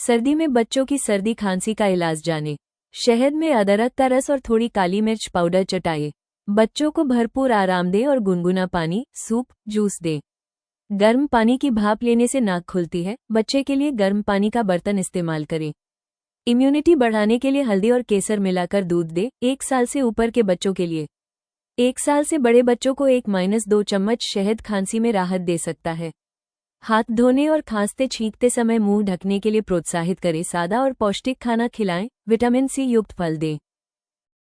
सर्दी में बच्चों की सर्दी खांसी का इलाज जाने। शहद में अदरक का रस और थोड़ी काली मिर्च पाउडर चटाइए। बच्चों को भरपूर आराम दें और गुनगुना पानी, सूप, जूस दें। गर्म पानी की भाप लेने से नाक खुलती है। बच्चे के लिए गर्म पानी का बर्तन इस्तेमाल करें। इम्यूनिटी बढ़ाने के लिए हल्दी और केसर मिलाकर दूध दें। 1 साल से ऊपर के बच्चों के लिए 1 साल से बड़े बच्चों को 1-2 चम्मच शहद खांसी में राहत दे सकता है। हाथ धोने और खांसते छींकते समय मुंह ढकने के लिए प्रोत्साहित करें। सादा और पौष्टिक खाना खिलाएं। विटामिन सी युक्त फल दें।